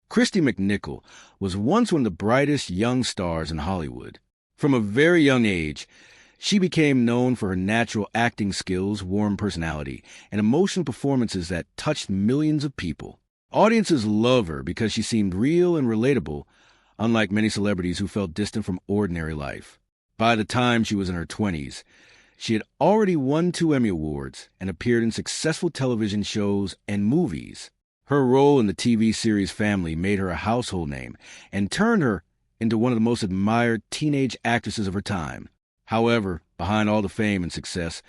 Christy McNichol was once one of the brightest young stars in Hollywood. From a very young age, she became known for her natural acting skills, warm personality, and emotional performances that touched millions of people. Audiences love her because she seemed real and relatable, unlike many celebrities who felt distant from ordinary life. By the time she was in her 20s, she had already won 2 Emmy Awards and appeared in successful television shows and movies. Her role in the TV series Family made her a household name and turned her into one of the most admired teenage actresses of her time. However, behind all the fame and success,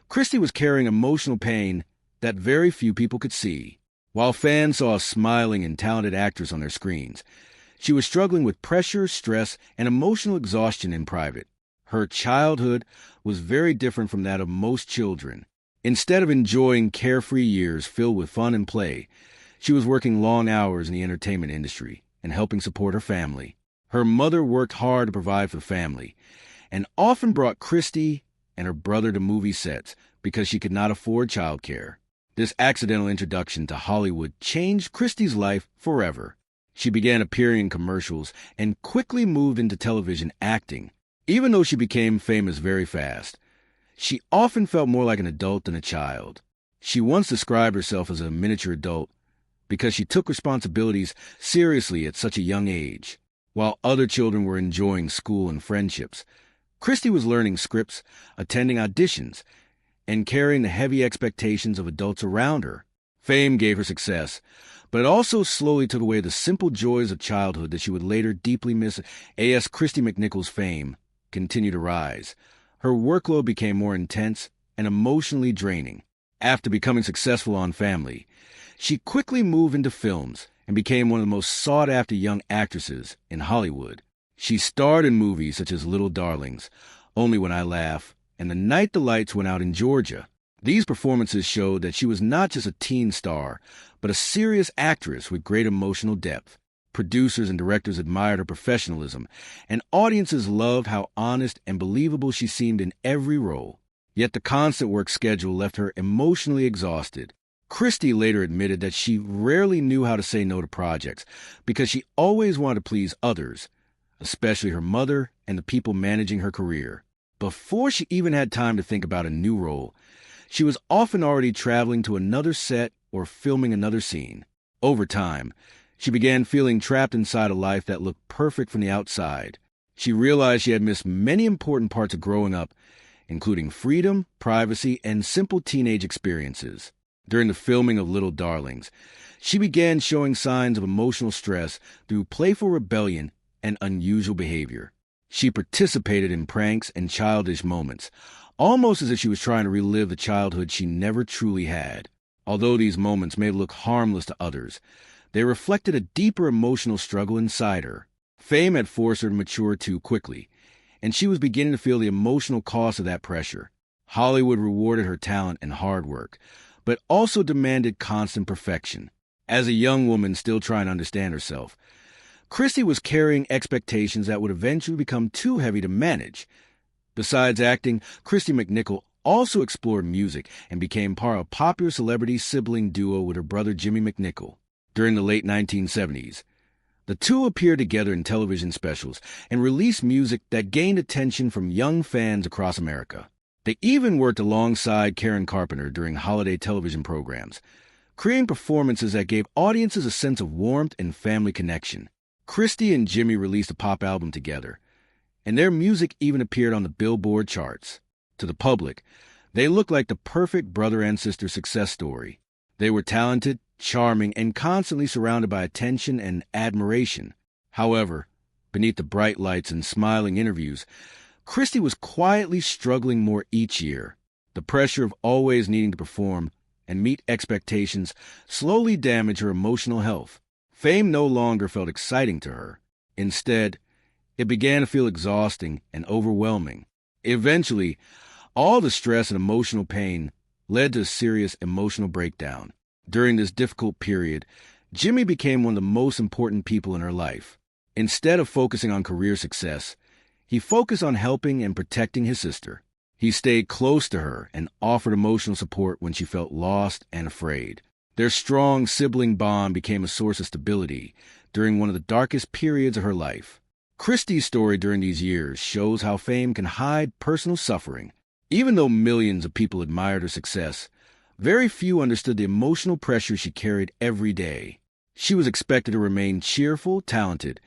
Christy was carrying emotional pain that very few people could see. While fans saw a smiling and talented actress on their screens, she was struggling with pressure, stress, and emotional exhaustion in private. Her childhood was very different from that of most children. Instead of enjoying carefree years filled with fun and play, she was working long hours in the entertainment industry and helping support her family. Her mother worked hard to provide for the family and often brought Christy and her brother to movie sets because she could not afford childcare. This accidental introduction to Hollywood changed Christy's life forever. She began appearing in commercials and quickly moved into television acting. Even though she became famous very fast, she often felt more like an adult than a child. She once described herself as a miniature adult because she took responsibilities seriously at such a young age. While other children were enjoying school and friendships, Christy was learning scripts, attending auditions, and carrying the heavy expectations of adults around her. Fame gave her success, but it also slowly took away the simple joys of childhood that she would later deeply miss. As Christy McNichol's fame continued to rise, her workload became more intense and emotionally draining. After becoming successful on Family, she quickly moved into films and became one of the most sought-after young actresses in Hollywood. She starred in movies such as Little Darlings, Only When I Laugh, and The Night the Lights Went Out in Georgia. These performances showed that she was not just a teen star, but a serious actress with great emotional depth. Producers and directors admired her professionalism, and audiences loved how honest and believable she seemed in every role. Yet the constant work schedule left her emotionally exhausted. Christy later admitted that she rarely knew how to say no to projects because she always wanted to please others, especially her mother and the people managing her career. Before she even had time to think about a new role, she was often already traveling to another set or filming another scene. Over time, she began feeling trapped inside a life that looked perfect from the outside. She realized she had missed many important parts of growing up, including freedom, privacy, and simple teenage experiences. During the filming of Little Darlings, she began showing signs of emotional stress through playful rebellion and unusual behavior. She participated in pranks and childish moments, almost as if she was trying to relive the childhood she never truly had. Although these moments may look harmless to others, they reflected a deeper emotional struggle inside her. Fame had forced her to mature too quickly, and she was beginning to feel the emotional cost of that pressure. Hollywood rewarded her talent and hard work, but also demanded constant perfection. As a young woman still trying to understand herself, Christy was carrying expectations that would eventually become too heavy to manage. Besides acting, Christy McNichol also explored music and became part of a popular celebrity sibling duo with her brother Jimmy McNichol. During the late 1970s, the two appeared together in television specials and released music that gained attention from young fans across America. They even worked alongside Karen Carpenter during holiday television programs, creating performances that gave audiences a sense of warmth and family connection. Christy and Jimmy released a pop album together, and their music even appeared on the Billboard charts. To the public, they looked like the perfect brother and sister success story. They were talented, charming, and constantly surrounded by attention and admiration. However, beneath the bright lights and smiling interviews, Christy was quietly struggling more each year. The pressure of always needing to perform and meet expectations slowly damaged her emotional health. Fame no longer felt exciting to her. Instead, it began to feel exhausting and overwhelming. Eventually, all the stress and emotional pain led to a serious emotional breakdown. During this difficult period, Jimmy became one of the most important people in her life. Instead of focusing on career success, he focused on helping and protecting his sister. He stayed close to her and offered emotional support when she felt lost and afraid. Their strong sibling bond became a source of stability, during one of the darkest periods of her life. Christie's story during these years shows how fame can hide personal suffering. Even though millions of people admired her success, very few understood the emotional pressure she carried every day. She was expected to remain cheerful, talented,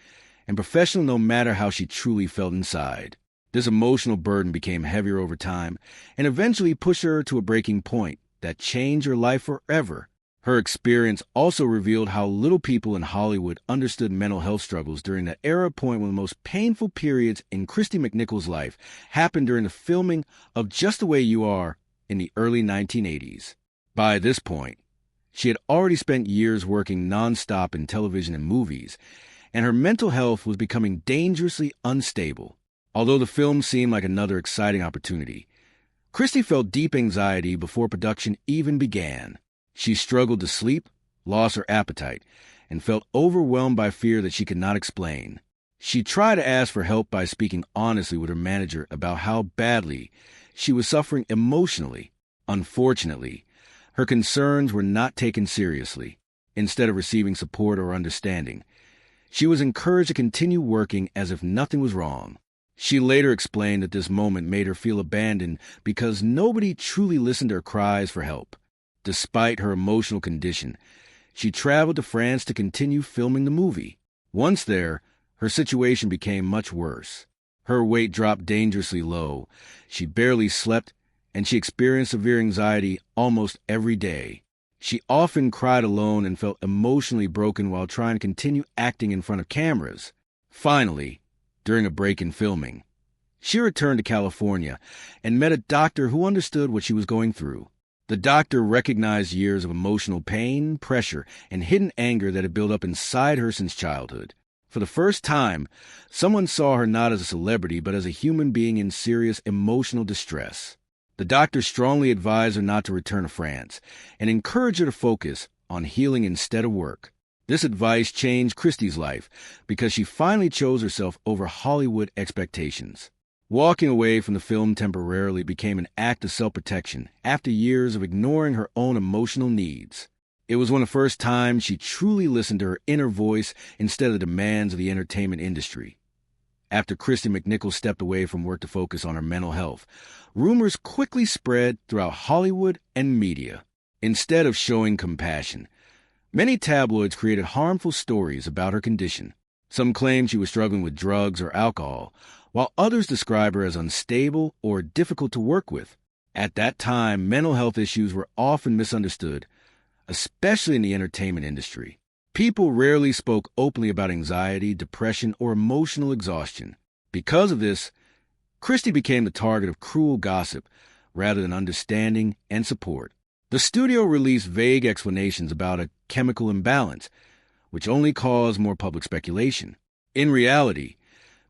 and professional no matter how she truly felt inside. This emotional burden became heavier over time and eventually pushed her to a breaking point that changed her life forever. Her experience also revealed how little people in Hollywood understood mental health struggles during that era point when the most painful periods in Christy McNichol's life happened during the filming of Just the Way You Are in the early 1980s. By this point, she had already spent years working nonstop in television and movies, and her mental health was becoming dangerously unstable. Although the film seemed like another exciting opportunity, Christy felt deep anxiety before production even began. She struggled to sleep, lost her appetite, and felt overwhelmed by fear that she could not explain. She tried to ask for help by speaking honestly with her manager about how badly she was suffering emotionally. Unfortunately, her concerns were not taken seriously. Instead of receiving support or understanding, she was encouraged to continue working as if nothing was wrong. She later explained that this moment made her feel abandoned because nobody truly listened to her cries for help. Despite her emotional condition, she traveled to France to continue filming the movie. Once there, her situation became much worse. Her weight dropped dangerously low, she barely slept, and she experienced severe anxiety almost every day. She often cried alone and felt emotionally broken while trying to continue acting in front of cameras. Finally, during a break in filming, she returned to California and met a doctor who understood what she was going through. The doctor recognized years of emotional pain, pressure, and hidden anger that had built up inside her since childhood. For the first time, someone saw her not as a celebrity but as a human being in serious emotional distress. The doctor strongly advised her not to return to France and encouraged her to focus on healing instead of work. This advice changed Christy's life because she finally chose herself over Hollywood expectations. Walking away from the film temporarily became an act of self-protection after years of ignoring her own emotional needs. It was one of the first times she truly listened to her inner voice instead of the demands of the entertainment industry. After Christy McNichol stepped away from work to focus on her mental health, rumors quickly spread throughout Hollywood and media. Instead of showing compassion, many tabloids created harmful stories about her condition. Some claimed she was struggling with drugs or alcohol, while others described her as unstable or difficult to work with. At that time, mental health issues were often misunderstood, especially in the entertainment industry. People rarely spoke openly about anxiety, depression, or emotional exhaustion. Because of this, Christy became the target of cruel gossip rather than understanding and support. The studio released vague explanations about a chemical imbalance, which only caused more public speculation. In reality,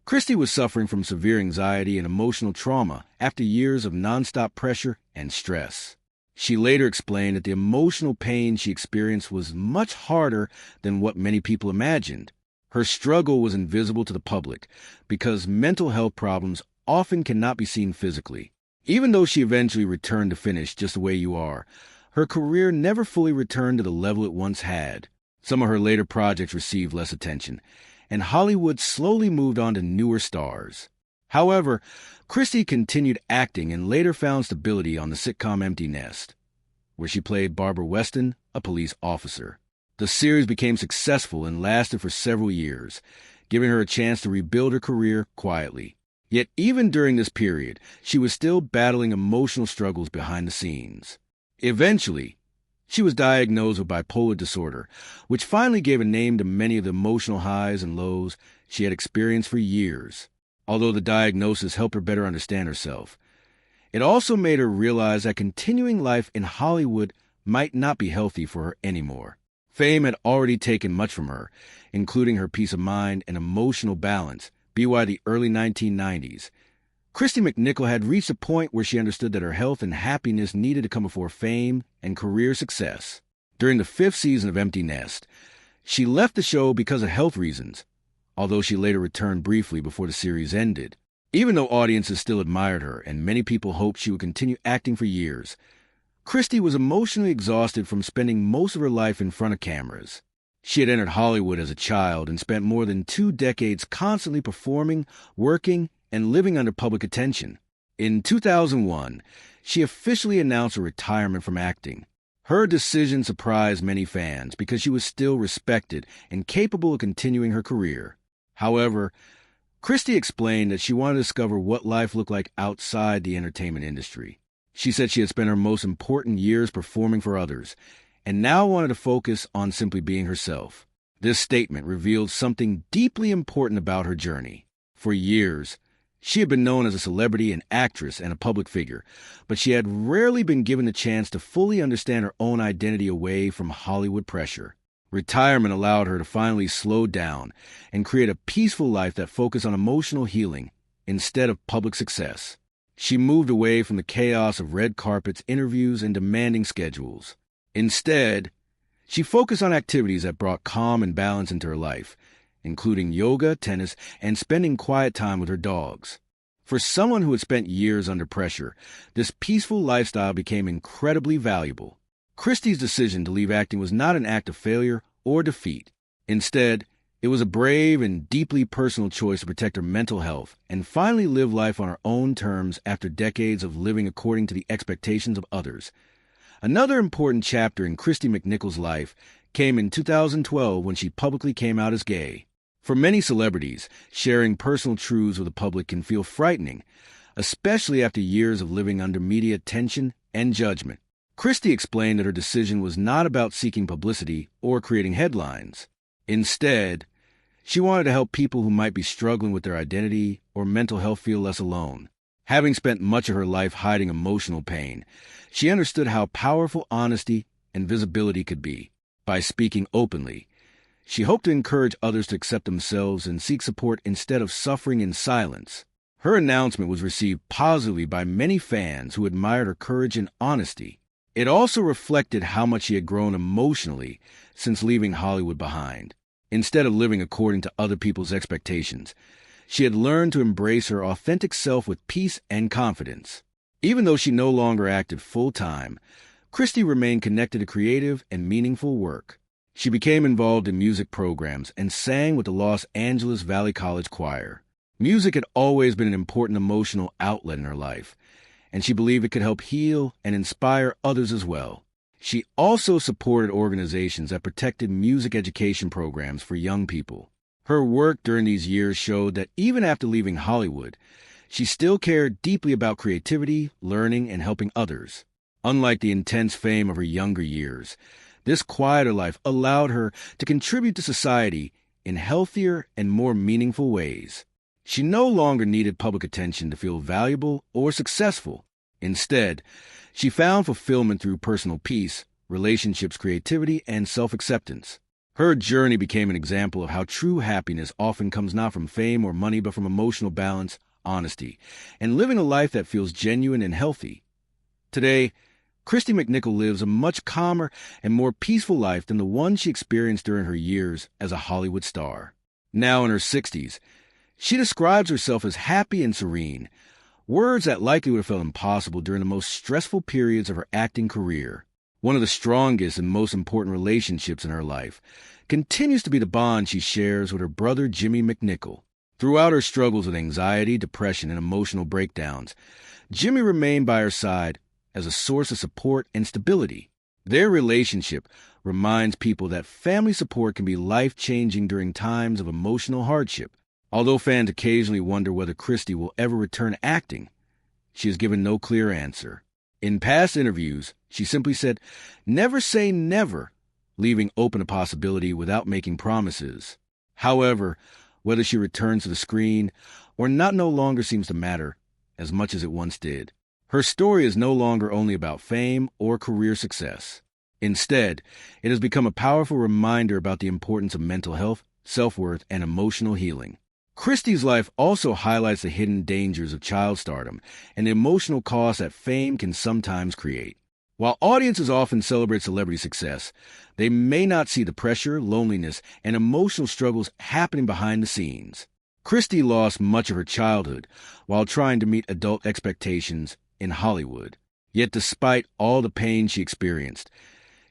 Christy was suffering from severe anxiety and emotional trauma after years of nonstop pressure and stress. She later explained that the emotional pain she experienced was much harder than what many people imagined. Her struggle was invisible to the public because mental health problems often cannot be seen physically. Even though she eventually returned to finish Just the Way You Are, her career never fully returned to the level it once had. Some of her later projects received less attention, and Hollywood slowly moved on to newer stars. However, Christy continued acting and later found stability on the sitcom Empty Nest, where she played Barbara Weston, a police officer. The series became successful and lasted for several years, giving her a chance to rebuild her career quietly. Yet even during this period, she was still battling emotional struggles behind the scenes. Eventually, she was diagnosed with bipolar disorder, which finally gave a name to many of the emotional highs and lows she had experienced for years. Although the diagnosis helped her better understand herself, it also made her realize that continuing life in Hollywood might not be healthy for her anymore. Fame had already taken much from her, including her peace of mind and emotional balance. By the early 1990s, Christy McNichol had reached a point where she understood that her health and happiness needed to come before fame and career success. During the 5th season of Empty Nest, she left the show because of health reasons, although she later returned briefly before the series ended. Even though audiences still admired her and many people hoped she would continue acting for years, Christy was emotionally exhausted from spending most of her life in front of cameras. She had entered Hollywood as a child and spent more than 2 decades constantly performing, working, and living under public attention. In 2001, she officially announced her retirement from acting. Her decision surprised many fans because she was still respected and capable of continuing her career. However, Christy explained that she wanted to discover what life looked like outside the entertainment industry. She said she had spent her most important years performing for others, and now wanted to focus on simply being herself. This statement revealed something deeply important about her journey. For years, she had been known as a celebrity, an actress, and a public figure, but she had rarely been given the chance to fully understand her own identity away from Hollywood pressure. Retirement allowed her to finally slow down and create a peaceful life that focused on emotional healing instead of public success. She moved away from the chaos of red carpets, interviews, and demanding schedules. Instead, she focused on activities that brought calm and balance into her life, including yoga, tennis, and spending quiet time with her dogs. For someone who had spent years under pressure, this peaceful lifestyle became incredibly valuable. Christy's decision to leave acting was not an act of failure or defeat. Instead, it was a brave and deeply personal choice to protect her mental health and finally live life on her own terms after decades of living according to the expectations of others. Another important chapter in Christy McNichol's life came in 2012 when she publicly came out as gay. For many celebrities, sharing personal truths with the public can feel frightening, especially after years of living under media attention and judgment. Christy explained that her decision was not about seeking publicity or creating headlines. Instead, she wanted to help people who might be struggling with their identity or mental health feel less alone. Having spent much of her life hiding emotional pain, she understood how powerful honesty and visibility could be. By speaking openly, she hoped to encourage others to accept themselves and seek support instead of suffering in silence. Her announcement was received positively by many fans who admired her courage and honesty. It also reflected how much she had grown emotionally since leaving Hollywood behind. Instead of living according to other people's expectations, she had learned to embrace her authentic self with peace and confidence. Even though she no longer acted full-time, Christy remained connected to creative and meaningful work. She became involved in music programs and sang with the Los Angeles Valley College Choir. Music had always been an important emotional outlet in her life, and she believed it could help heal and inspire others as well. She also supported organizations that protected music education programs for young people. Her work during these years showed that even after leaving Hollywood, she still cared deeply about creativity, learning, and helping others. Unlike the intense fame of her younger years, this quieter life allowed her to contribute to society in healthier and more meaningful ways. She no longer needed public attention to feel valuable or successful. Instead, she found fulfillment through personal peace, relationships, creativity, and self-acceptance. Her journey became an example of how true happiness often comes not from fame or money, but from emotional balance, honesty, and living a life that feels genuine and healthy. Today, Christy McNichol lives a much calmer and more peaceful life than the one she experienced during her years as a Hollywood star. Now in her 60s, she describes herself as happy and serene, words that likely would have felt impossible during the most stressful periods of her acting career. One of the strongest and most important relationships in her life continues to be the bond she shares with her brother Jimmy McNichol. Throughout her struggles with anxiety, depression, and emotional breakdowns, Jimmy remained by her side as a source of support and stability. Their relationship reminds people that family support can be life-changing during times of emotional hardship. Although fans occasionally wonder whether Christy will ever return to acting, she has given no clear answer. In past interviews, she simply said, "Never say never," leaving open a possibility without making promises. However, whether she returns to the screen or not no longer seems to matter as much as it once did. Her story is no longer only about fame or career success. Instead, it has become a powerful reminder about the importance of mental health, self-worth, and emotional healing. Christy's life also highlights the hidden dangers of child stardom and the emotional cost that fame can sometimes create. While audiences often celebrate celebrity success, they may not see the pressure, loneliness, and emotional struggles happening behind the scenes. Christy lost much of her childhood while trying to meet adult expectations in Hollywood. Yet despite all the pain she experienced,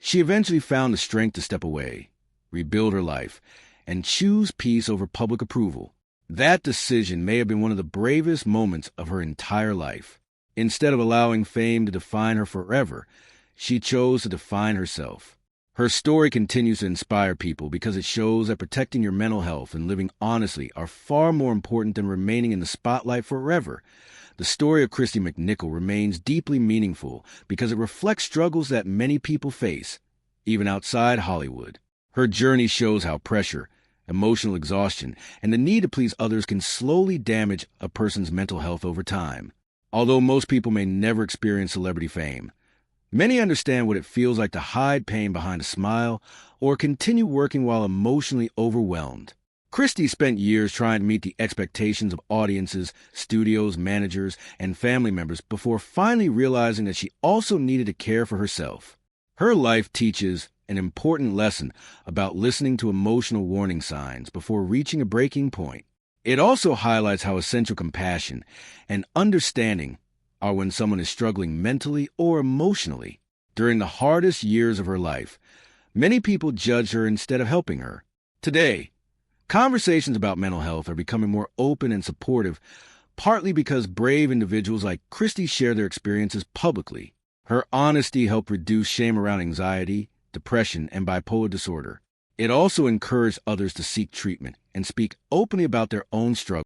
she eventually found the strength to step away. rebuild her life, and choose peace over public approval. That decision may have been one of the bravest moments of her entire life. Instead of allowing fame to define her forever, she chose to define herself. Her story continues to inspire people because it shows that protecting your mental health and living honestly are far more important than remaining in the spotlight forever. The story of Christy McNichol remains deeply meaningful because it reflects struggles that many people face, even outside Hollywood. Her journey shows how pressure, emotional exhaustion, and the need to please others can slowly damage a person's mental health over time. Although most people may never experience celebrity fame, many understand what it feels like to hide pain behind a smile or continue working while emotionally overwhelmed. Christy spent years trying to meet the expectations of audiences, studios, managers, and family members before finally realizing that she also needed to care for herself. Her life teaches an important lesson about listening to emotional warning signs before reaching a breaking point. It also highlights how essential compassion and understanding are when someone is struggling mentally or emotionally. During the hardest years of her life, many people judged her instead of helping her. Today, conversations about mental health are becoming more open and supportive, partly because brave individuals like Christy share their experiences publicly. Her honesty helped reduce shame around anxiety, depression, and bipolar disorder. It also encouraged others to seek treatment and speak openly about their own struggles.